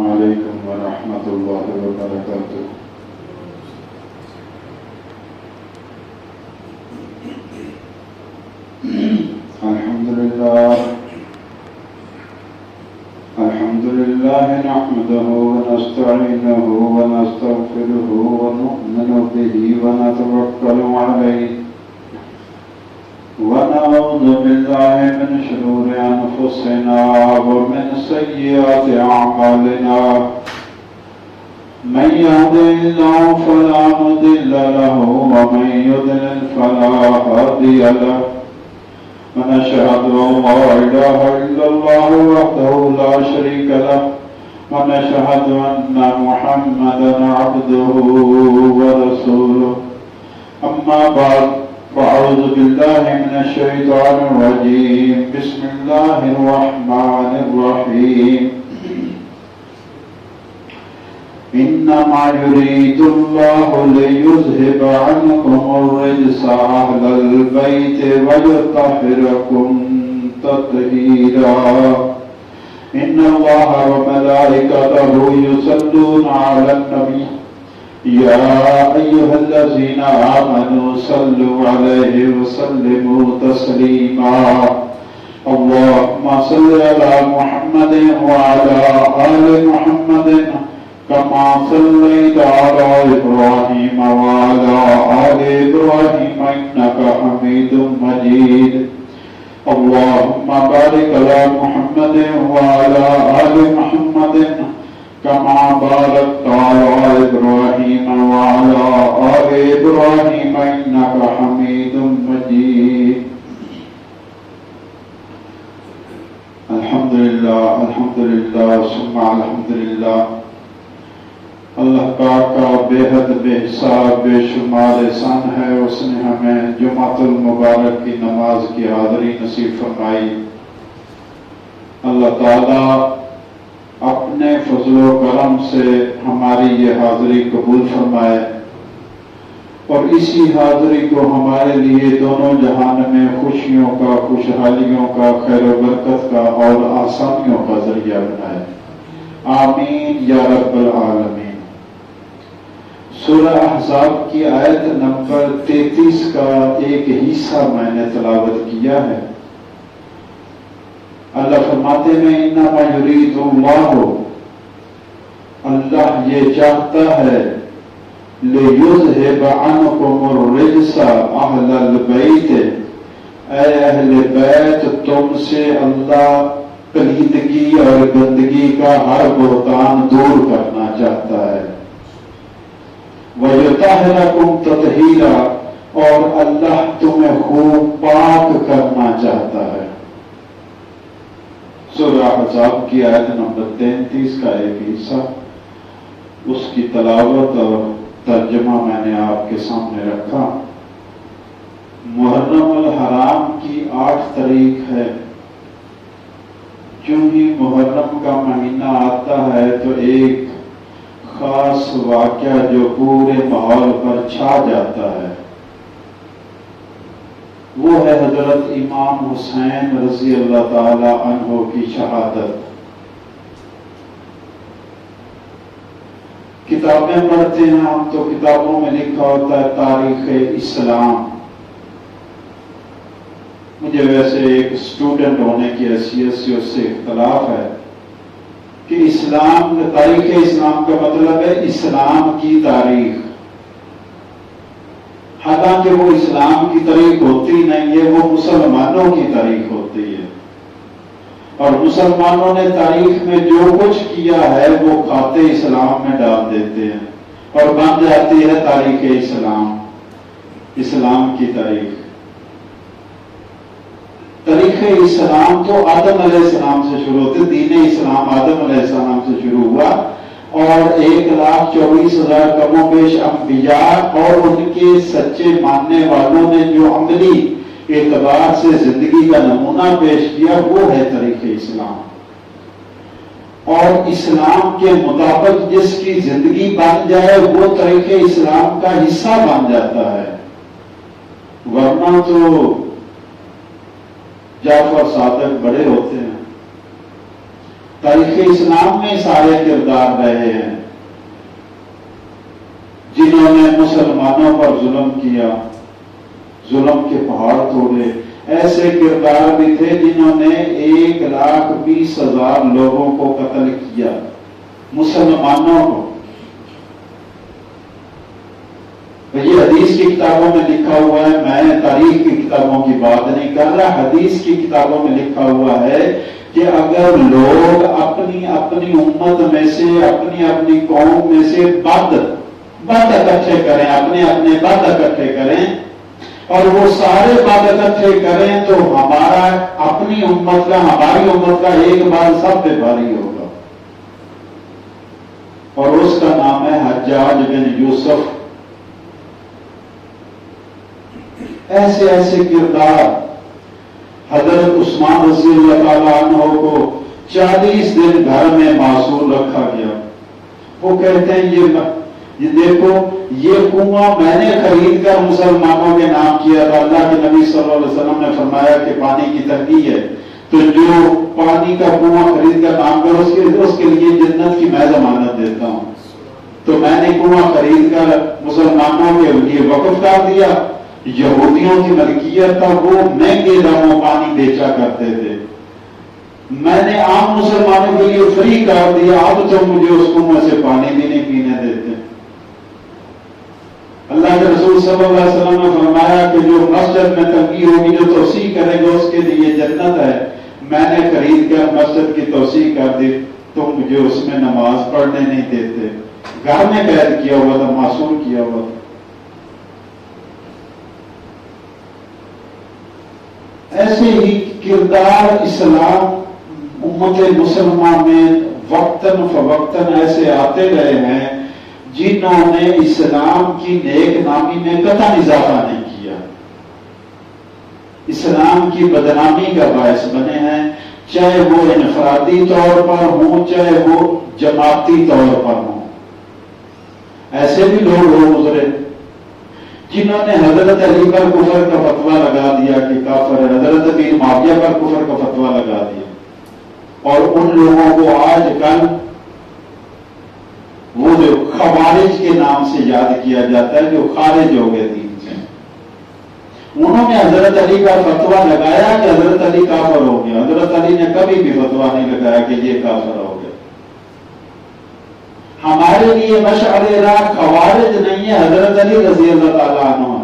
علیکم ورحمۃ اللہ وبرکاتہ۔ الحمد لله نحمده ونستعينه ونستغفره ونؤمن به ونتوكل عليه ونعوذ بالله من شرور أنفسنا ومن سيئات أعمالنا، من يهده الله فلا مضل له ومن يضلل فلا هادي له، ونشهد أن لا إله إلا الله وحده لا شريك له، ونشهد أن محمدا عبده ورسوله، أما بعد فأعوذ بالله من الشيطان الرجيم، بسم الله الرحمن الرحيم، إنما يريد الله ليذهب عنكم الرجس أهل البيت ويطهركم تطهيرا، إن الله وملائكته يصلون على النبي، يا أيها الذين آمنوا صلوا عليه وسلموا تسليما، اللهم صل على محمد وعلى آل محمد كما صليت على إبراهيم وعلى آل إبراهيم إنك حميد مجيد، اللهم بارك على محمد وعلى آل محمد كما باركت على إبراهيم وعلى آل إبراهيم إنك حميد مجيد۔ الحمدللہ ثم الحمدللہ، اللہ پاک کا بے حد بے حساب بے شمار احسان ہے، اس نے ہمیں جمعۃ المبارک کی نماز کی حاضری نصیب فرمائی۔ اللہ تعالیٰ اپنے فضل و کرم سے ہماری یہ حاضری قبول فرمائے، اور اسی حاضری کو ہمارے لیے دونوں جہان میں خوشیوں کا، خوشحالیوں کا، خیر و برکت کا اور آسانیوں کا ذریعہ بنائے، آمین یا رب العالمین۔ سورہ احزاب کی آیت نمبر 33 کا ایک حصہ میں نے تلاوت کیا ہے۔ اللہ فرماتے ہیں انما یرید اللہ، اللہ یہ چاہتا ہے لیذہب عنکم الرجس اہل البیت، اے اہل بیت تم سے اللہ پلیدگی اور گندگی کا ہر بہتان دور کرنا چاہتا ہے، وَيُطَهِّرَكُمْ تَطْهِيرًا، اور اللہ تمہیں خوب پاک کرنا چاہتا ہے۔ سورہ احزاب کی آیت نمبر 33 کا ایک حصہ، اس کی تلاوت اور ترجمہ میں نے آپ کے سامنے رکھا۔ محرم الحرام کی 8 تاریخ ہے۔ جو ہی محرم کا مہینہ آتا ہے تو ایک خاص واقعہ جو پورے ماحول پر چھا جاتا ہے، وہ ہے حضرت امام حسین رضی اللہ تعالی عنہ کی شہادت۔ کتابیں پڑھتے ہیں ہم تو کتابوں میں لکھا ہوتا ہے تاریخ اسلام۔ مجھے ویسے ایک اسٹوڈنٹ ہونے کی حیثیت سے اس سے اختلاف ہے کہ اسلام، تاریخ اسلام کا مطلب ہے اسلام کی تاریخ، حالانکہ وہ اسلام کی تاریخ ہوتی نہیں ہے، وہ مسلمانوں کی تاریخ ہوتی ہے، اور مسلمانوں نے تاریخ میں جو کچھ کیا ہے وہ کھاتے اسلام میں ڈال دیتے ہیں اور بن جاتی ہے تاریخ اسلام، اسلام کی تاریخ۔ تاریخ اسلام تو آدم علیہ السلام سے شروع ہوتے، دین اسلام آدم علیہ السلام سے شروع ہوا، اور 1,24,000 کم و بیش انبیاء اور ان کے سچے ماننے والوں نے جو عملی اعتبار سے زندگی کا نمونہ پیش کیا، وہ ہے تاریخ اسلام۔ اور اسلام کے مطابق جس کی زندگی بن جائے وہ تاریخ اسلام کا حصہ بن جاتا ہے، ورنہ تو جعفر صادق بڑے ہوتے ہیں، تاریخ اسلام میں سارے کردار رہے ہیں جنہوں نے مسلمانوں پر ظلم کیا، ظلم کے پہاڑ توڑے۔ ایسے کردار بھی تھے جنہوں نے 1,20,000 لوگوں کو قتل کیا، مسلمانوں کو۔ یہ حدیث کی کتابوں میں لکھا ہوا ہے، میں تاریخ کی کتابوں کی بات نہیں کر رہا، حدیث کی کتابوں میں لکھا ہوا ہے کہ اگر لوگ اپنی اپنی امت میں سے، اپنی اپنی قوم میں سے بد اکٹھے کریں، اپنے بد اکٹھے کریں، اور وہ سارے بد اکٹھے کریں تو ہمارا اپنی امت کا، ہماری امت کا ایک بال سب پہ بھاری ہوگا، اور اس کا نام ہے حجاج بن یوسف۔ ایسے ایسے کردار۔ حضرت عثمان رضی اللہ تعالیٰ عنہ کو 40 دن گھر میں معصور رکھا گیا۔ وہ کہتے ہیں یہ دیکھو، یہ کنواں میں نے خرید کر مسلمانوں کے نام کیا تھا۔ اللہ کے نبی صلی اللہ علیہ وسلم نے فرمایا کہ پانی کی تنگی ہے تو جو پانی کا کنواں خرید کر نام کرو اس کے لیے جنت کی میں ضمانت دیتا ہوں۔ تو میں نے کنواں خرید کر مسلمانوں کے لیے وقف کر دیا۔ یہودیوں کی ملکیت تھا، وہ مہنگے داموں پانی بیچا کرتے تھے، میں نے عام مسلمانوں کے لیے فری کر دیا، اب تو مجھے اس کنویں سے پانی بھی نہیں پینے دیتے۔ اللہ کے رسول صلی اللہ علیہ وسلم نے فرمایا کہ جو مسجد میں تنگی ہوگی، جو توسیع کرے گا اس کے لیے جنت ہے۔ میں نے خرید کر مسجد کی توسیع کر دی، تو مجھے اس میں نماز پڑھنے نہیں دیتے، گھر میں قید کیا ہوا تھا، معصور کیا ہوا تھا۔ ایسے ہی کردار اسلام امت مسلمہ میں وقتاً فوقتاً ایسے آتے رہے ہیں جنہوں نے اسلام کی نیک نامی میں قطعاً اضافہ نہیں کیا، اسلام کی بدنامی کا باعث بنے ہیں، چاہے وہ انفرادی طور پر ہوں، چاہے وہ جماعتی طور پر ہوں۔ ایسے بھی لوگ ہو گزرے جنہوں نے حضرت علی پر کفر کا فتویٰ لگا دیا کہ کافر ہے، حضرت امیر معاویہ پر کفر کا فتویٰ لگا دیا، اور ان لوگوں کو آج کل وہ جو خوارج کے نام سے یاد کیا جاتا ہے، جو خارج ہو گئے دین سے۔ انہوں نے حضرت علی کا فتویٰ لگایا کہ حضرت علی کافر ہو گیا، حضرت علی نے کبھی بھی فتویٰ نہیں لگایا کہ یہ کافر ہو گیا۔ ہمارے لیے مشعل راہ خوارج نہیں ہے، حضرت علی رضی اللہ تعالیٰ عنہ،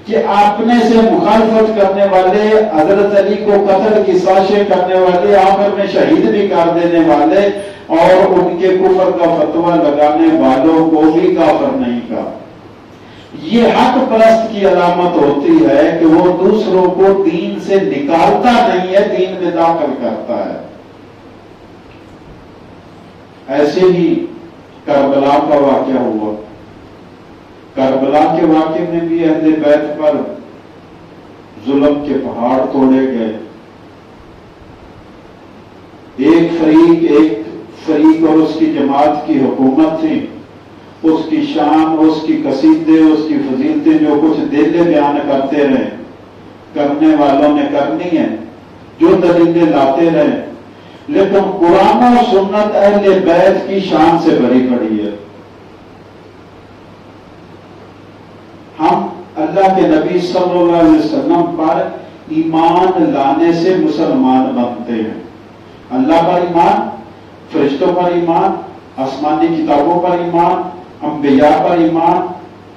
کہ اپنے سے مخالفت کرنے والے، حضرت علی کو قتل کی سازشیں کرنے والے، آخر میں شہید بھی کر دینے والے، اور ان کے کفر کا فتویٰ لگانے والوں کو بھی کافر نہیں کہا۔ یہ حق پرست کی علامت ہوتی ہے کہ وہ دوسروں کو دین سے نکالتا نہیں ہے، دین میں داخل کرتا ہے۔ ایسے ہی کربلا کا واقعہ ہوا۔ کربلا کے واقعے میں بھی اہل بیت پر ظلم کے پہاڑ توڑے گئے۔ ایک فریق اور اس کی جماعت کی حکومت تھی، اس کی شان، اس کی قصیدے، اس کی فضیلتیں جو کچھ دلیلیں بیان کرتے رہے، کرنے والوں نے کرنی ہے، جو دلیلیں لاتے رہے، لیکن قرآن و سنت اہل بیت کی شان سے بھری پڑی ہے۔ ہم اللہ کے نبی صلی اللہ علیہ وسلم پر ایمان لانے سے مسلمان بنتے ہیں۔ اللہ پر ایمان، فرشتوں پر ایمان، آسمانی کتابوں پر ایمان، انبیاء پر ایمان،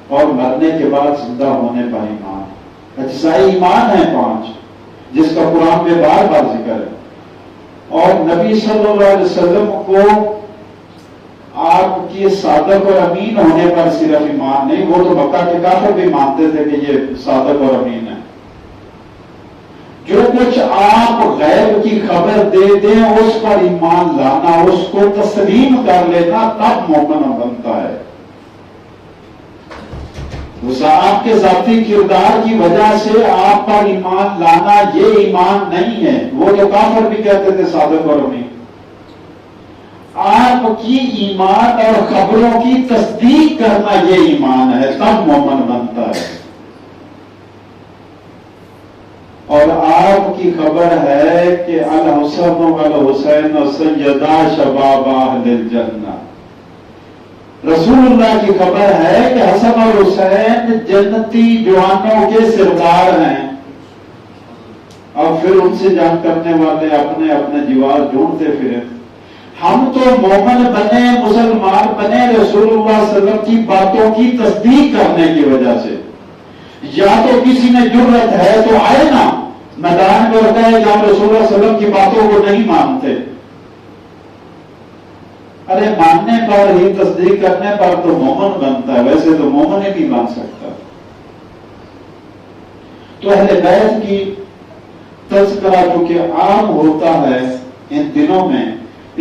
اور مرنے کے بعد زندہ ہونے پر ایمان۔ اجزائی ایمان ہے 5، جس کا قرآن میں بار بار ذکر ہے۔ اور نبی صلی اللہ علیہ وسلم کو آپ کی صادق اور امین ہونے پر صرف ایمان نہیں، وہ تو مکہ کے کافر بھی مانتے تھے کہ یہ صادق اور امین ہے۔ جو کچھ آپ غیب کی خبر دے دیں اس پر ایمان لانا، اس کو تسلیم کر لینا، تب مومن بنتا ہے۔ آپ کے ذاتی کردار کی وجہ سے آپ پر ایمان لانا یہ ایمان نہیں ہے۔ وہ جو کافر بھی کہتے تھے صادق اور امین، آپ کی ایمان اور خبروں کی تصدیق کرنا یہ ایمان ہے، تب مومن بنتا ہے۔ اور آپ کی کی خبر ہے کہ الحسن والحسین سیدا شباب اہل الجنہ، رسول اللہ کی خبر ہے کہ حسن اور حسین جنتی جوانوں کے سردار ہیں، اور پھر ان سے جنگ کرنے والے اپنے اپنے جوار ڈھونڈتے پھرے۔ ہم تو مومن بنے، مسلمان بنے رسول اللہ صلی اللہ علیہ وسلم کی باتوں کی تصدیق کرنے کی وجہ سے۔ یا تو کسی میں جرت ہے تو آئے نا میدان میں، ہوتا ہے جہاں رسول اللہ صلی اللہ علیہ وسلم کی باتوں کو نہیں مانتے، ارے ماننے پر ہی، تصدیق کرنے پر تو مومن بنتا ہے، ویسے تو مومن ہی نہیں بن سکتا۔ تو اہل بیت کی تذکرہ چونکہ عام ہوتا ہے ان دنوں میں،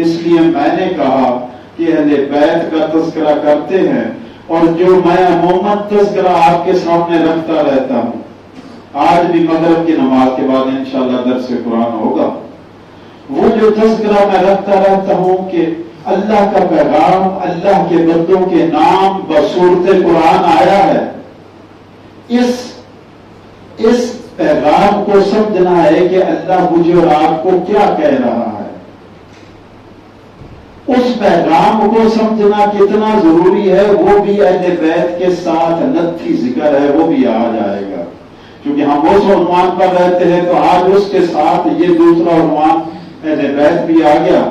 اس لیے میں نے کہا کہ اہل بیت کا تذکرہ کرتے ہیں، اور جو میں عموماً تذکرہ آپ کے سامنے رکھتا رہتا ہوں، آج بھی مغرب کی نماز کے بعد انشاءاللہ درس قرآن ہوگا، وہ جو تذکرہ میں رکھتا رہتا ہوں کہ اللہ کا پیغام، اللہ کے بندوں کے نام بصورت قرآن آیا ہے، اس پیغام کو سمجھنا ہے کہ اللہ مجھے اور آپ کو کیا کہہ رہا ہے، اس پیغام کو سمجھنا کتنا ضروری ہے، وہ بھی اہل بیت کے ساتھ نتھی ذکر ہے، وہ بھی آ جائے گا، کیونکہ ہم اس عنوان پر رہتے ہیں تو آج اس کے ساتھ یہ دوسرا عنوان اہل بیت بھی آ گیا۔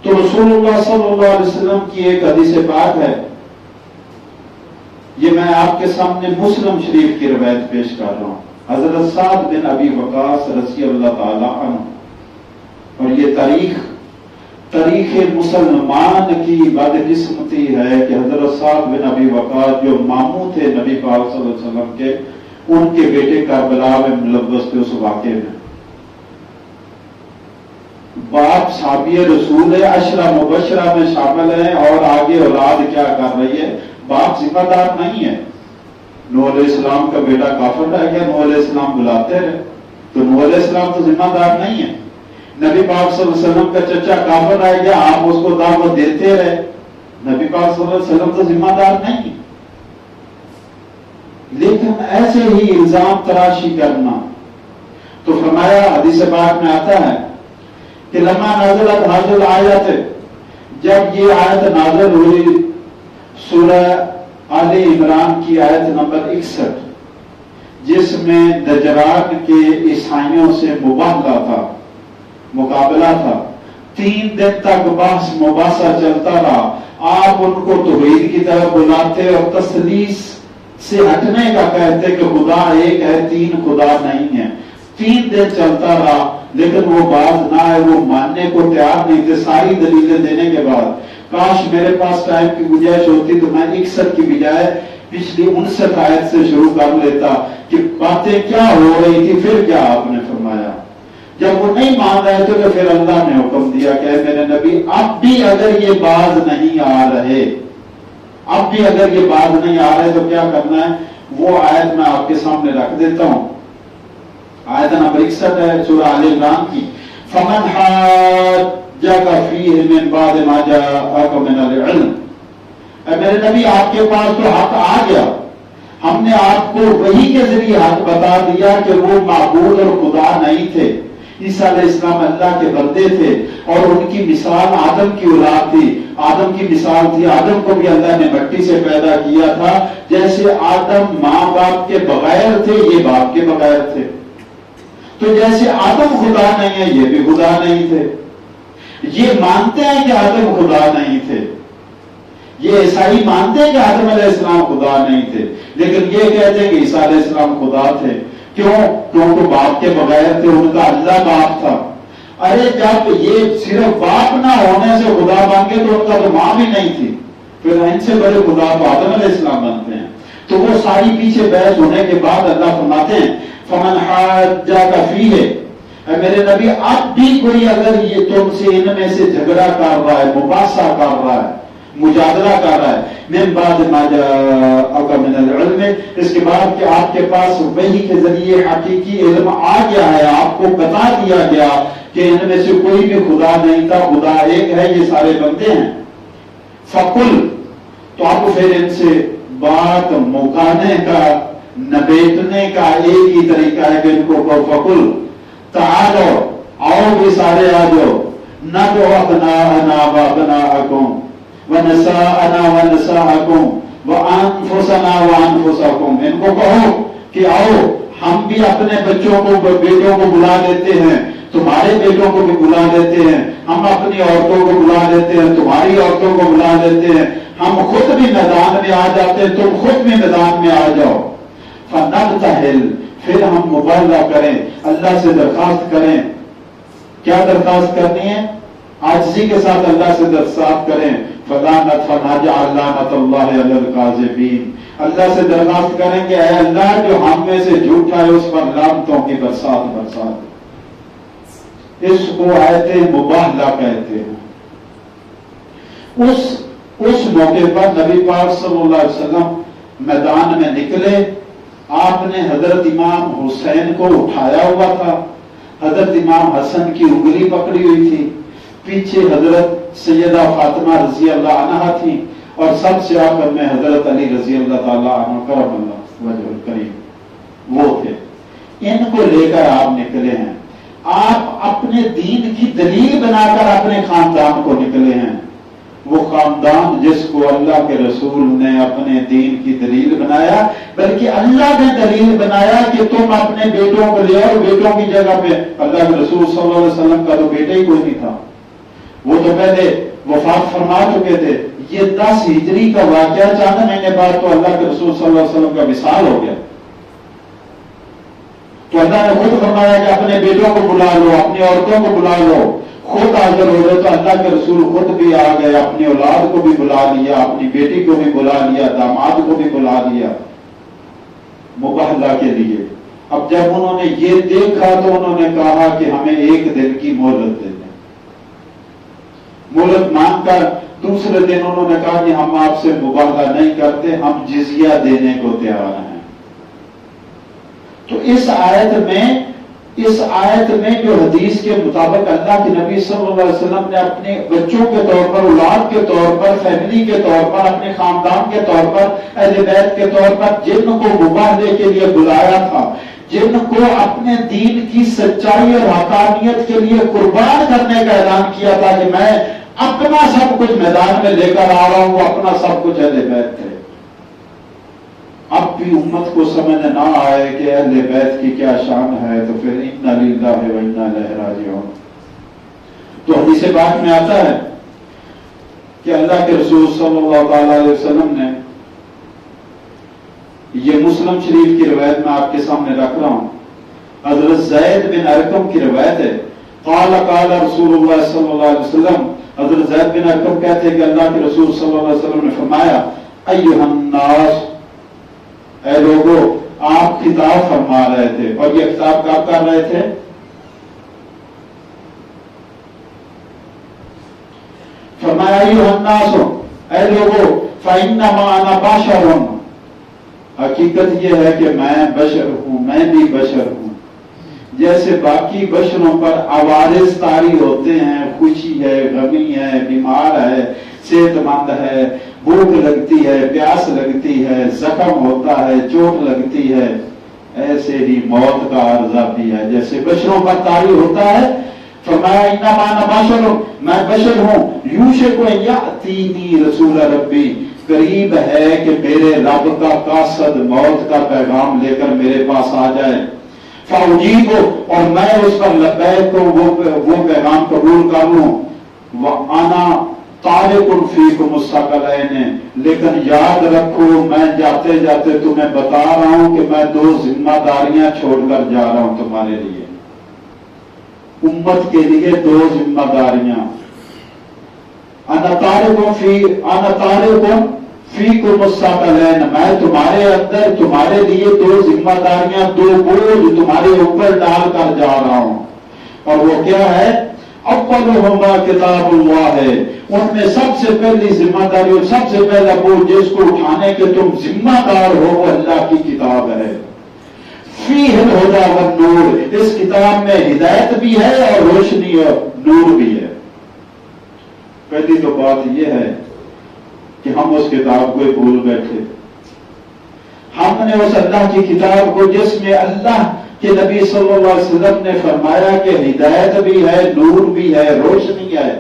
تو رسول اللہ صلی اللہ علیہ وسلم کی ایک حدیث پاک ہے، یہ میں آپ کے سامنے مسلم شریف کی روایت پیش کر رہا ہوں، حضرت سعد بن ابی وقاص رضی اللہ تعالی عنہ، اور یہ تاریخ مسلمان کی بدقسمتی ہے کہ حضرت سعد بن ابی وقاص جو ماموں تھے نبی پاک صلی اللہ علیہ وسلم کے، ان کے بیٹے کربلا میں ملوث تھے اس واقعے میں۔ باپ صحابی رسول ہے، عشرہ مبشرہ میں شامل ہیں، اور آگے اولاد کیا کر رہی ہے، باپ ذمہ دار نہیں ہے۔ نوح علیہ السلام کا بیٹا کافر رہ گیا، نوح علیہ السلام بلاتے رہے، تو نوح علیہ السلام تو ذمہ دار نہیں ہے۔ نبی پاک صلی اللہ علیہ وسلم کا چچا کافر رہ گیا، آپ اس کو دعوت دیتے رہے، نبی پاک صلی اللہ علیہ وسلم تو ذمہ دار نہیں۔ لیکن ایسے ہی الزام تراشی کرنا، تو فرمایا حدیث پاک میں آتا ہے کہ لما نازلت هذه الآیت، جب یہ آیت نازل ہوئی سورہ آل عمران کی آیت نمبر 61، جس میں نجران کے عیسائیوں سے مباہلہ تھا، مقابلہ تھا، 3 دن تک بحث مباحثہ چلتا رہا، آپ ان کو توحید کی طرف بلاتے اور تثلیث سے ہٹنے کا کہتے کہ خدا ایک ہے، 3 خدا نہیں ہے، 3 دن چلتا رہا، لیکن وہ باز نہ ہے، وہ ماننے کو تیار نہیں تھے، ساری دلیلیں دینے کے بعد۔ کاش میرے پاس ٹائم کی گنجائش ہوتی تو میں 61 کی بجائے پچھلی 59 آیت سے شروع کر لیتا کہ باتیں کیا ہو رہی تھی، پھر کیا آپ نے فرمایا۔ جب وہ نہیں مان رہے تھے تو پھر اللہ نے حکم دیا کہ اے میرے نبی، اب بھی اگر یہ باز نہیں آ رہے، اب بھی اگر یہ باز نہیں آ رہے تو کیا کرنا ہے، وہ آیت میں آپ کے سامنے رکھ دیتا ہوں۔ آیت نمبر 61 ہے سورہ آل عمران کی، فَمَنْ حَاجَّكَ فِيهِ مِنْ بَعْدِ مَا جَاءَكَ مِنَ الْعِلْمِ، اے میرے نبی آپ کے پاس تو حق آ گیا، ہم نے آپ کو وحی کے ذریعے حق بتا دیا کہ وہ معبود اور خدا نہیں تھے، عیسیٰ علیہ السلام اللہ کے بندے تھے، اور ان کی مثال آدم کی اولاد تھی، آدم کی مثال تھی، آدم کو بھی اللہ نے مٹی سے پیدا کیا تھا، جیسے آدم ماں باپ کے بغیر تھے، یہ باپ کے بغیر تھے، تو جیسے آدم خدا نہیں ہے یہ بھی خدا نہیں تھے۔ یہ مانتے ہیں کہ آدم خدا نہیں تھے، یہ عیسائی مانتے ہیں کہ آدم علیہ السلام خدا نہیں تھے، لیکن یہ کہتے ہیں کہ عیسیٰ علیہ السلام خدا تھے۔ کیوں؟ کیونکہ باپ کے بغیر تھے، ان کا اللہ باپ تھا۔ ارے جب یہ صرف باپ نہ ہونے سے خدا بن گئے تو ان کا تو ماں بھی نہیں تھی، پھر ان سے بڑے خدا تو آدم علیہ السلام بنتے ہیں۔ تو وہ ساری پیچھے بحث ہونے کے بعد اللہ فرماتے ہیں فَمَنْ حَاجَّكَ فِيهِ، اے میرے نبی اب بھی کوئی اگر یہ تم سے ان میں سے جھگڑا کر رہا ہے، مباحثہ کر رہا ہے، مجادلہ کر رہا ہے، من بعد ما جاءک من العلم، اس کے بعد کہ آپ کے پاس وحی کے ذریعے حقیقی علم آ گیا ہے، آپ کو بتا دیا گیا کہ ان میں سے کوئی بھی خدا نہیں تھا، خدا ایک ہے، یہ سارے بندے ہیں، فقل، تو آپ پھر ان سے بات مکانے کا نبیٹنے کا ایک ہی طریقہ ہے کہ ان کو فقل تعالو، آؤ بھی سارے آ جاؤ، ندعو ابناءنا وابناءکم ونساءنا ونساءکم وانفسنا وانفسکم، ان کو کہو کہ آؤ ہم بھی اپنے بچوں کو بیٹوں کو بلا لیتے ہیں، تمہارے بیٹوں کو بھی بلا لیتے ہیں، ہم اپنی عورتوں کو بلا لیتے ہیں، تمہاری عورتوں کو بلا لیتے ہیں، ہم خود بھی میدان میں آ جاتے ہیں، تم خود بھی میدان میں آ جاؤ، فنبتہل، پھر ہم مباہلہ کریں، اللہ سے درخواست کریں۔ کیا درخواست کرنی ہے؟ عاجزی کے ساتھ اللہ سے درخواست کریں، فنجعل لعنۃ اللہ علی الکاذبین، اللہ سے درخواست کریں کہ اے اللہ جو ہم میں سے جھوٹا ہے اس پر لعنتوں کی برسات برسا دے۔ اس کو آیت مباہلہ کہتے ہیں۔ اس موقع پر نبی پاک صلی اللہ علیہ وسلم میدان میں نکلے، آپ نے حضرت امام حسین کو اٹھایا ہوا تھا، حضرت امام حسن کی انگلی پکڑی ہوئی تھی، پیچھے حضرت سیدہ فاطمہ رضی اللہ عنہا تھی، اور سب سے آخر میں حضرت علی رضی اللہ تعالیٰ عنہ کرم اللہ وجہ الکریم وہ تھے۔ ان کو لے کر آپ نکلے ہیں، آپ اپنے دین کی دلیل بنا کر اپنے خاندان کو نکلے ہیں، وہ خاندان جس کو اللہ کے رسول نے اپنے دین کی دلیل بنایا، بلکہ اللہ نے دلیل بنایا کہ تم اپنے بیٹوں کو لے آؤ، بیٹوں کی جگہ پہ اللہ کے رسول صلی اللہ علیہ وسلم کا تو بیٹا ہی کوئی نہیں تھا، وہ تو پہلے وفات فرما چکے تھے۔ یہ 10 ہجری کا واقعہ، 4 مہینے بعد تو اللہ کے رسول صلی اللہ علیہ وسلم کا وصال ہو گیا، تو اللہ نے خود فرمایا کہ اپنے بیٹوں کو بلا لو، اپنی عورتوں کو بلا لو، خود حاضر ہو گئے، تو اللہ کے رسول خود بھی آ گئے، اپنی اولاد کو بھی بلا لیا، اپنی بیٹی کو بھی بلا لیا، داماد کو بھی بلا لیا مباہلہ کے لیے۔ اب جب انہوں نے یہ دیکھا تو انہوں نے کہا کہ ہمیں 1 دن کی مہلت دے دیں۔ مہلت مانگ کر دوسرے دن انہوں نے کہا کہ ہم آپ سے مباہلہ نہیں کرتے، ہم جزیہ دینے کو تیار ہیں۔ تو اس آیت میں جو حدیث کے مطابق اللہ کے نبی صلی اللہ علیہ وسلم نے اپنے بچوں کے طور پر، اولاد کے طور پر، فیملی کے طور پر، اپنے خاندان کے طور پر، اہل بیت کے طور پر جن کو مباہلے کے لیے بلایا تھا، جن کو اپنے دین کی سچائی اور حقانیت کے لیے قربان کرنے کا اعلان کیا تھا کہ میں اپنا سب کچھ میدان میں لے کر آ رہا ہوں، اپنا سب کچھ اہل بیت تھے۔ اب بھی امت کو سمجھ نہ آئے کہ اہل بیت کی کیا شان ہے، تو پھر انا للہ و انا الیہ راجعون۔ تو حدیث پاک میں آتا ہے کہ اللہ کے رسول صلی اللہ تعالی علیہ وسلم نے، یہ مسلم شریف کی روایت میں آپ کے سامنے رکھ رہا ہوں، حضرت زید بن ارقم کی روایت ہے، قال قال رسول اللہ صلی اللہ علیہ وسلم، حضرت زید بن ارقم کہتے ہیں کہ اللہ کے رسول صلی اللہ علیہ وسلم نے فرمایا، ایھا الناس، اے لوگو، آپ خطاب فرما رہے تھے، اور یہ خطاب کب کر رہے تھے؟ فرمایا ایھا الناس، اے لوگو، فإنما أنا بشر، حقیقت یہ ہے کہ میں بشر ہوں، میں بھی بشر ہوں، جیسے باقی بشروں پر عوارض طاری ہوتے ہیں، خوشی ہے، غمی ہے، بیمار ہے، صحت مند ہے، بھوک لگتی ہے، پیاس لگتی ہے، زخم ہوتا ہے، چوٹ لگتی ہے، ایسے ہی موت کا عارضہ بھی ہے، جیسے بشروں پر طاری ہوتا ہے۔ فرمایا انما انا بشر، میں بشر ہوں، یوشک ان یاتینی رسول ربی، قریب ہے کہ میرے رب کا قاصد موت کا پیغام لے کر میرے پاس آ جائے، فاجیب، اور میں اس پر لبیک کو وہ پیغام قبول کر لوں، وانا تارک فیکم الثقلین، لیکن یاد رکھو میں جاتے جاتے تمہیں بتا رہا ہوں کہ میں 2 ذمہ داریاں چھوڑ کر جا رہا ہوں تمہارے لیے، امت کے لیے 2 ذمہ داریاں، انا تارک فیکم الثقلین، میں تمہارے اندر تمہارے لیے 2 ذمہ داریاں، 2 بوجھ تمہارے اوپر ڈال کر جا رہا ہوں، اور وہ کیا ہے؟ اولہما کتاب اللہ ہے، ان میں سب سے پہلی ذمہ داری اور سب سے پہلا بوجھ جس کو اٹھانے کے تم ذمہ دار ہو وہ اللہ کی کتاب ہے، فیہ الہدی والنور، اس کتاب میں ہدایت بھی ہے اور روشنی اور نور بھی ہے۔ پہلی تو بات یہ ہے کہ ہم اس کتاب کو بھول بیٹھے، ہم نے اس اللہ کی کتاب کو جس میں اللہ کہ نبی صلی اللہ علیہ وسلم نے فرمایا کہ ہدایت بھی ہے، نور بھی ہے، روشنی ہے،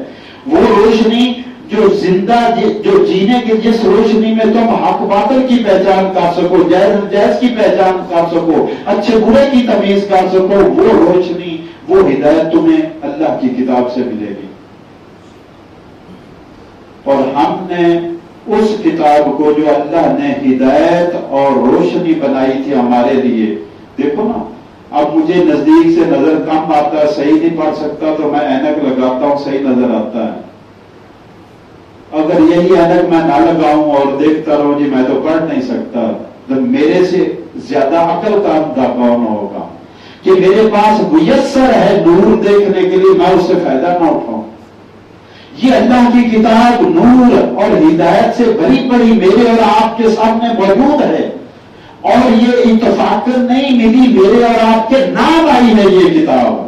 وہ روشنی جو زندہ جو جینے کی جس روشنی میں تم حق باطل کی پہچان کر سکو، جائز ناجائز کی پہچان کر سکو، اچھے برے کی تمیز کر سکو، وہ روشنی وہ ہدایت تمہیں اللہ کی کتاب سے ملے گی۔ اور ہم نے اس کتاب کو جو اللہ نے ہدایت اور روشنی بنائی تھی ہمارے لیے، دیکھو نا، اب مجھے نزدیک سے نظر کم آتا ہے، صحیح نہیں پڑھ سکتا تو میں اینک لگاتا ہوں، صحیح نظر آتا ہے۔ اگر یہی اینک میں نہ لگاؤں اور دیکھتا رہوں جی میں تو پڑھ نہیں سکتا، تو میرے سے زیادہ عقل کا اندھا کون ہوگا کہ میرے پاس میسر ہے نور دیکھنے کے لیے، میں اس سے فائدہ نہ اٹھاؤں۔ یہ اللہ کی کتاب نور اور ہدایت سے بڑی بڑی میرے اور آپ کے سامنے موجود ہے، اور یہ اتفاق نہیں ملی، میرے اور آپ کے نام آئی ہے یہ کتاب۔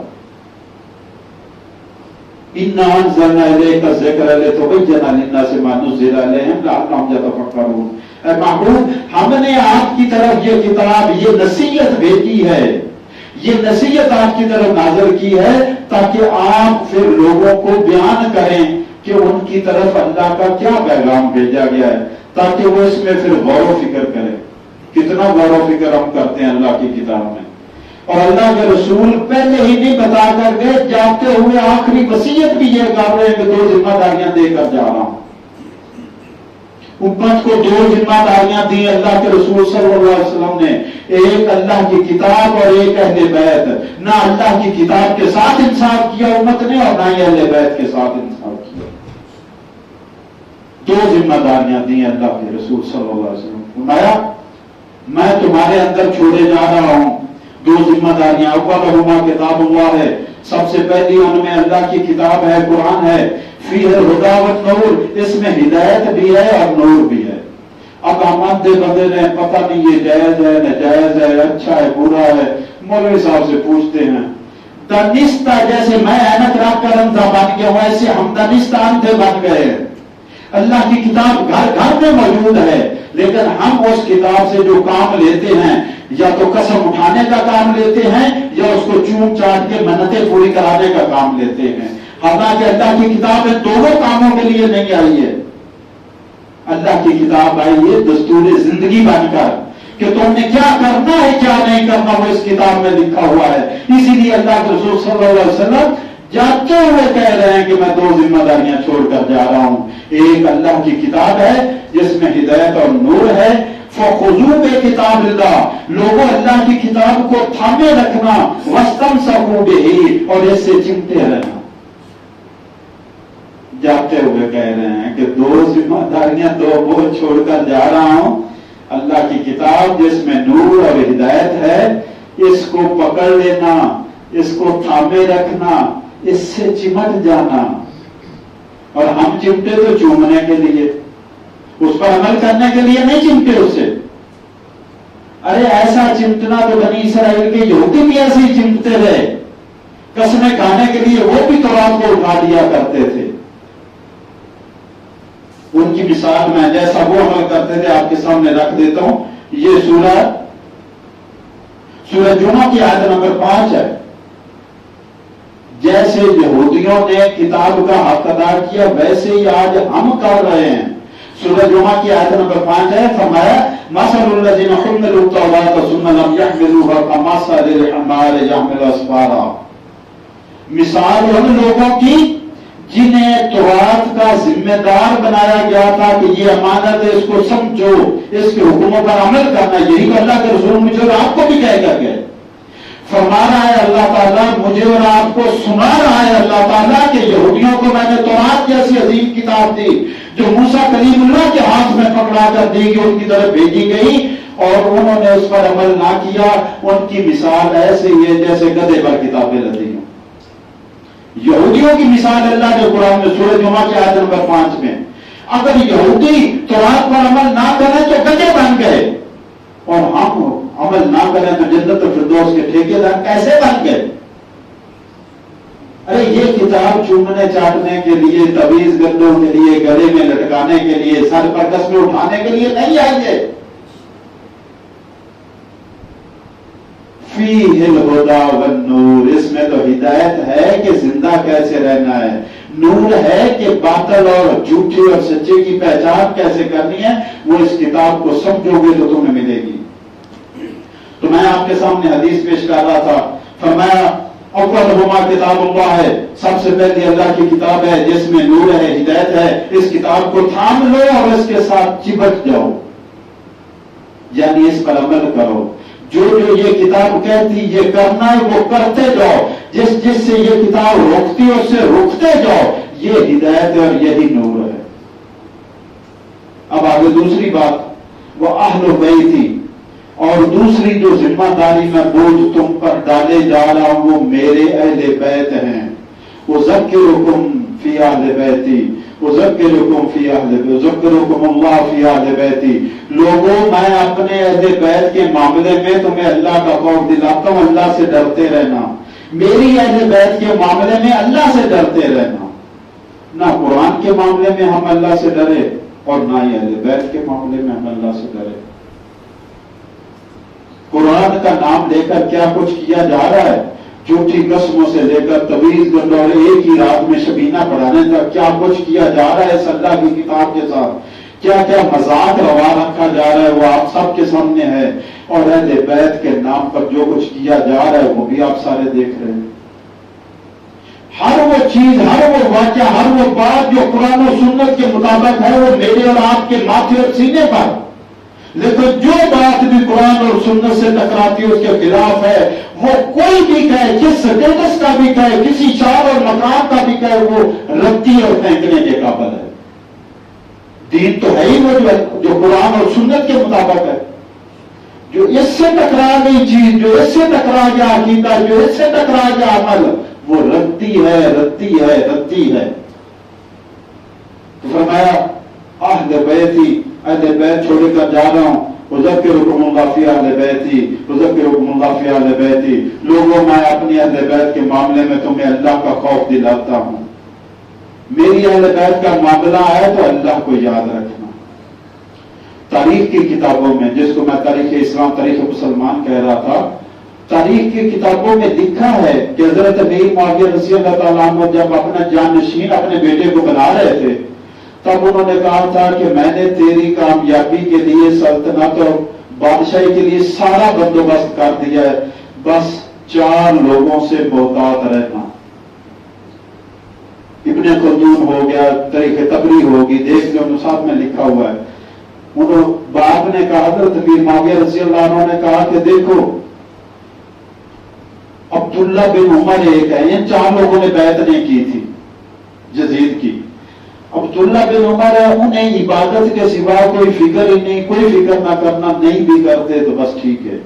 اِنَّا أَنزَلْنَا إِلَيْكَ الذِّكْرَ لِتُبَيِّنَ لِلنَّاسِ مَا نُزِّلَ إِلَيْهِمْ لَعَلَّهُمْ يَتَفَكَّرُونَ۔ اے محبوب، ہم نے آپ کی طرف یہ کتاب، یہ نصیحت بھیجی ہے، یہ نصیحت آپ کی طرف نازل کی ہے تاکہ آپ پھر لوگوں کو بیان کریں کہ ان کی طرف اللہ کا کیا پیغام بھیجا گیا ہے، تاکہ وہ اس میں پھر غور و فکر کریں۔ کتنا غور و فکر ہم کرتے ہیں اللہ کی کتاب میں، اور اللہ کے رسول پہلے ہی نہیں بتا کر گئے، جاتے ہوئے آخری وصیت بھی یہ کر رہے ہیں کہ 2 ذمہ داریاں دے کر جا رہا ہوں۔ امت کو 2 ذمہ داریاں دی اللہ کے رسول صلی اللہ علیہ وسلم نے، ایک اللہ کی کتاب اور ایک اہل بیت۔ نہ اللہ کی کتاب کے ساتھ انصاف کیا امت نے، اور نہ ہی اہل بیت کے ساتھ انصاف کیا۔ 2 ذمہ داریاں دی اللہ کے رسول صلی اللہ علیہ وسلم۔ فرمایا میں تمہارے اندر چھوڑے جا رہا ہوں 2 ذمہ داریاں، اولہما کتاب اللہ ہے، سب سے پہلی ان میں اللہ کی کتاب ہے، قرآن ہے، فیہ الہدی والنور، اس میں ہدایت بھی ہے اور نور بھی ہے۔ اب ہم اندھے بندے نے پتہ نہیں یہ جائز ہے ناجائز ہے، اچھا ہے برا ہے، مولوی صاحب سے پوچھتے ہیں۔ دانستہ جیسے میں اینک رکھ کر اندھا بن گیا ہوں، ایسے ہم دانستہ اندھے بن گئے ہیں۔ اللہ کی کتاب گھر گھر میں موجود ہے، لیکن ہم اس کتاب سے جو کام لیتے ہیں، یا تو قسم اٹھانے کا کام لیتے ہیں یا اس کو چوم چاٹ کے منتیں پوری کرانے کا کام لیتے ہیں۔ حالانکہ اللہ کی کتاب ان دونوں کاموں کے لیے نہیں آئی ہے۔ اللہ کی کتاب آئی ہے دستور زندگی بن کر کہ تم نے کیا کرنا ہے کیا نہیں کرنا، وہ اس کتاب میں لکھا ہوا ہے۔ اسی لیے اللہ کے رسول صلی اللہ علیہ وسلم جاتے ہوئے کہہ رہے ہیں کہ میں 2 ذمہ داریاں چھوڑ کر جا رہا ہوں، ایک اللہ کی کتاب ہے جس میں ہدایت اور نور ہے، فَخُذُوا بِكِتَابِ اللَّهِ، لوگوں اللہ کی کتاب کو تھامے رکھنا، وَاسْتَمْسَكُوا بِهِ، اور اس سے چمٹے رہنا۔ جاتے ہوئے کہہ رہے ہیں کہ 2 ذمہ داریاں 2 بوجھ چھوڑ کر جا رہا ہوں، اللہ کی کتاب جس میں نور اور ہدایت ہے، اس کو پکڑ لینا، اس کو تھامے رکھنا، اس سے چمٹ جانا۔ اور ہم چمٹے تو چومنے کے لیے، اس پر عمل کرنے کے لیے نہیں چمٹے اس سے۔ ارے ایسا چمٹنا تو بنی اسرائیل کے یہودی بھی ایسے ہی چمٹتے رہے، قسمیں کھانے کے لیے وہ بھی تورات کو اٹھا دیا کرتے تھے۔ ان کی مثال میں جیسا وہ عمل کرتے تھے آپ کے سامنے رکھ دیتا ہوں۔ یہ سورہ جمعہ کی آیت نمبر 5 ہے۔ جیسے یہودیوں نے کتاب کا حق ادا کیا ویسے ہی آج ہم کر رہے ہیں۔ سورہ جمعہ کی آیت نمبر 5 ہے، فرمایا مَثَلُ الَّذِينَ حُمِّلُوا التَّوْرَاةَ ثُمَّ لَمْ يَحْمِلُوهَا كَمَثَلِ الْحِمَارِ يَحْمِلُ أَسْفَارًا۔ مثال ان لوگوں کی جنہیں تورات کا ذمہ دار بنایا گیا تھا کہ یہ امانت ہے، اس کو سمجھو، اس کے حکموں پر عمل کرنا، یہی تو اللہ کے رسول مجھے اور آپ کو بھی کہہ کر گئے۔ فرما رہا ہے اللہ تعالیٰ، مجھے اور آپ کو سنا رہا ہے اللہ تعالیٰ کہ یہودیوں کو میں نے تورات جیسی عظیم کتاب دی جو موسیٰ کلیم اللہ کے ہاتھ میں پکڑا کر دی گئی، ان کی طرف بھیجی گئی، اور انہوں نے اس پر عمل نہ کیا۔ ان کی مثال ایسے ہی ہے جیسے گدھے پر کتابیں لدی ہوں۔ یہودیوں کی مثال اللہ کے قرآن میں سورہ جمعہ کی آیت نمبر 5 میں، اگر یہودی تورات پر عمل نہ کریں تو گدھے بن گئے، اور ہم عمل نہ کریں تو جنت الفردوس کے ٹھیکیدار کیسے بن گئے؟ ارے یہ کتاب چومنے چاٹنے کے لیے، تویز گندوں کے لیے، گلے میں لٹکانے کے لیے، سر پر قسمیں اٹھانے کے لیے نہیں آئی ہے۔ فیہ الہدی والنور، اس میں تو ہدایت ہے کہ زندہ کیسے رہنا ہے، نور ہے کہ باطل اور جھوٹے اور سچے کی پہچان کیسے کرنی ہے، وہ اس کتاب کو سمجھو گے تو تمہیں ملے گی۔ تو میں آپ کے سامنے حدیث پیش کر رہا تھا، فرمایا اولہما کتاب اللہ ہے، سب سے پہلی اللہ کی کتاب ہے جس میں نور ہے، ہدایت ہے، اس کتاب کو تھام لو اور اس کے ساتھ چپک جاؤ، یعنی اس پر عمل کرو، جو جو یہ کتاب کہتی یہ کرنا ہے وہ کرتے جاؤ، جس سے یہ کتاب روکتی ہے اس سے روکتے جاؤ، یہ ہدایت ہے اور یہی نور ہے۔ اب آگے دوسری بات، وہ اہل بیتی، اور دوسری جو ذمہ داری میں بوجھ تم پر ڈالے جا رہا ہوں وہ میرے اہل بیت ہیں۔ اذکرکم فی اہل بیتی، اذکرکم فی اہل بیتی، اذکرکم اللہ فی اہل بیتی، لوگوں میں اپنے اہل بیت کے معاملے میں تمہیں اللہ کا خوف دلاتا ہوں، اللہ سے ڈرتے رہنا، میری اہل بیت کے معاملے میں اللہ سے ڈرتے رہنا۔ نہ قرآن کے معاملے میں ہم اللہ سے ڈرے اور نہ ہی اہل بیت کے معاملے میں ہم اللہ سے ڈرے۔ قرآن کا نام لے کر کیا کچھ کیا جا رہا ہے، جھوٹی قسموں سے لے کر تویز گنڈ اور ایک ہی رات میں شبینہ پڑھانے تک کیا کچھ کیا جا رہا ہے اس اللہ کی کتاب کے ساتھ، کیا کیا مذاق روا رکھا جا رہا ہے وہ آپ سب کے سامنے ہے، اور اہل بیت کے نام پر جو کچھ کیا جا رہا ہے وہ بھی آپ سارے دیکھ رہے ہیں۔ ہر وہ چیز، ہر وہ واقعہ، ہر وہ بات جو قرآن و سنت کے مطابق ہے وہ میرے اور آپ کے ماتھے اور سینے پر، لیکن جو بات بھی قرآن اور سنت سے ٹکراتی ہے اس کے خلاف ہے، وہ کوئی بھی کہے، جس سٹیٹس کا بھی کہے، کسی شان اور مقام کا بھی کہے، وہ ردی اور پھینکنے کے قابل ہے۔ دین تو ہے ہی وہ جو قرآن اور سنت کے مطابق ہے، جو اس سے ٹکرا گئی چیز، جو اس سے ٹکرا گیا عقیدہ، جو اس سے ٹکرا گیا عمل، وہ ردی ہے، ردی ہے، ردی ہے۔ تو فرمایا اہل بیتی، اہل بیت چھوڑ کر جا رہا ہوں، اذکرکم اللہ فی اہل بیتی، اذکرکم اللہ فی اہل بیتی، لوگوں میں اپنی اہل بیت کے معاملے میں تمہیں اللہ کا خوف دلاتا ہوں۔ میری اہل بیت کا معاملہ ہے تو اللہ کو یاد رکھنا۔ تاریخ کی کتابوں میں، جس کو میں تاریخ اسلام، تاریخ مسلمان کہہ رہا تھا، تاریخ کی کتابوں میں لکھا ہے کہ حضرت امیر معاویہ رضی اللہ تعالیٰ عنہ جب اپنا جانشین اپنے بیٹے کو بنا رہے تھے تب انہوں نے کہا تھا کہ میں نے تیری کامیابی کے لیے، سلطنت اور بادشاہی کے لیے سارا بندوبست کر دیا ہے، بس 4 لوگوں سے محتاط رہنا۔ ابن خلدون ہو گیا، تاریخ تبری ہوگی، دیکھ لو ساتھ میں لکھا ہوا ہے۔ انہوں باپ نے کہا، حضرت امیر معاویہ رضی اللہ عنہ نے کہا کہ دیکھو عبداللہ بن عمر ایک ہے، ان 4 لوگوں نے بیعت نہیں کی تھی یزید کی، عبداللہ بن عمر ہے، انہیں عبادت کے سوا کوئی فکر ہی نہیں، کوئی فکر نہ کرنا، نہیں بھی کرتے تو بس ٹھیک ہے۔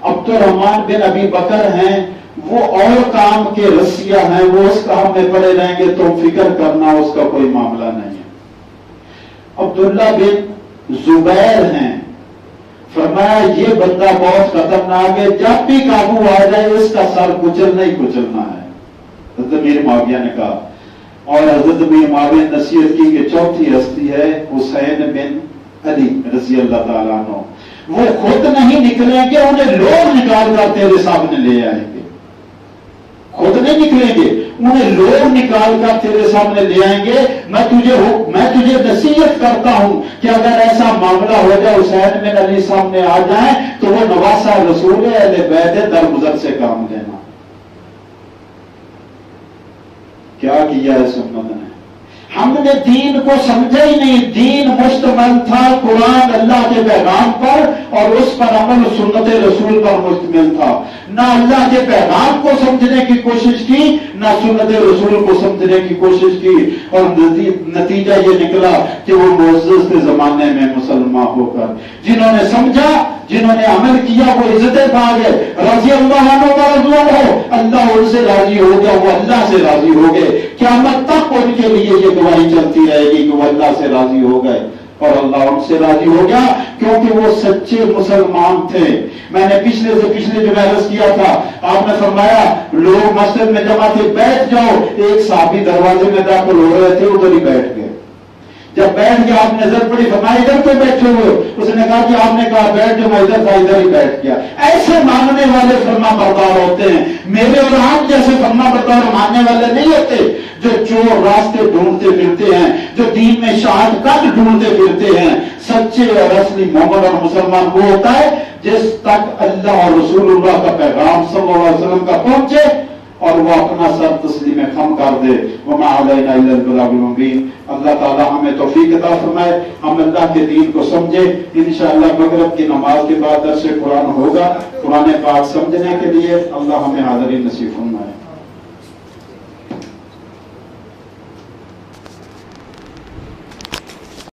عبد الرحمن بن ابی بکر ہیں، وہ اور کام کے رسیہ ہیں، وہ اس کام میں پڑے رہیں گے، تم فکر کرنا اس کا کوئی معاملہ نہیں ہے۔ عبداللہ بن زبیر ہیں، فرمایا یہ بندہ بہت خطرناک ہے، جب بھی قابو آ جائے اس کا سر کچلنا ہی کچلنا ہے، حضرت امیر معاویہ نے کہا۔ اور حضرت امیر معاویہ نے نصیحت کی کہ چوتھی ہستی ہے حسین بن علی رضی اللہ تعالیٰ عنہ، وہ خود نہیں نکلیں گے، انہیں لوگ نکال کر تیرے سامنے لے آئیں گے، خود نہیں نکلیں گے، انہیں لوگ نکال کر تیرے سامنے لے آئیں گے۔ میں تجھے نصیحت کرتا ہوں کہ اگر ایسا معاملہ ہو جائے حسین بن علی سامنے آ جائیں تو وہ نواسہ رسول ہے، اہل بیت ہے، درگزر سے کام لینا۔ کیا کیا ہے سنت نے؟ ہم نے دین کو سمجھا ہی نہیں، دین مشتمل تھا قرآن اللہ کے پیغام پر اور اس پر عمل سنت رسول پر مشتمل تھا، نہ اللہ کے پیغام کو سمجھنے کی کوشش کی نہ سنت رسول کو سمجھنے کی کوشش کی، اور نتیجہ یہ نکلا کہ وہ معزز کے زمانے میں مسلمان ہو کر جنہوں نے سمجھا، جنہوں نے عمل کیا، وہ عزتیں پا گئے، رضی اللہ عنہ و رضوان ہو، اللہ ان سے راضی ہو گیا، وہ اللہ سے راضی ہو گئے، قیامت تک ان کے لیے یہ گواہی چلتی رہے گی کہ وہ اللہ سے راضی ہو گئے اور اللہ ان سے راضی ہو گیا کیونکہ وہ سچے مسلمان تھے۔ میں نے پچھلے جو عرض کیا تھا، آپ نے فرمایا لوگ مسجد میں جمع تھے، بیٹھ جاؤ، ایک صحابی دروازے میں داخل ہو رہے تھے، ادھر ہی بیٹھ گئے۔ جب بیٹھ گیا آپ نے نظر پڑی فرمایا ادھر تو بیٹھے ہوئے، اس نے کہا کہ آپ نے کہا بیٹھ جو، میں ادھر تھا ادھر ہی بیٹھ گیا۔ ایسے ماننے والے فرما بردار ہوتے ہیں، میرے اور آپ جیسے فرما بردار ماننے والے نہیں ہوتے جو چور راستے ڈھونڈتے پھرتے ہیں، جو دین میں شاہد قد ڈھونڈتے پھرتے ہیں۔ سچے اور اصلی مومن اور مسلمان وہ ہوتا ہے جس تک اللہ اور رسول اللہ کا پیغام صلی اللہ علیہ وسلم کا پہنچے اور وہ اپنا سر تسلیم خم کر دے۔ وما علینا الا البلاغ المبین۔ اللہ تعالی ہمیں توفیق عطا فرمائے، ہم اللہ کے دین کو سمجھے۔ انشاءاللہ مغرب کی نماز کے بعد درس قرآن ہوگا، قرآن پاک سمجھنے کے لیے اللہ ہمیں حاضری نصیب فرمائے۔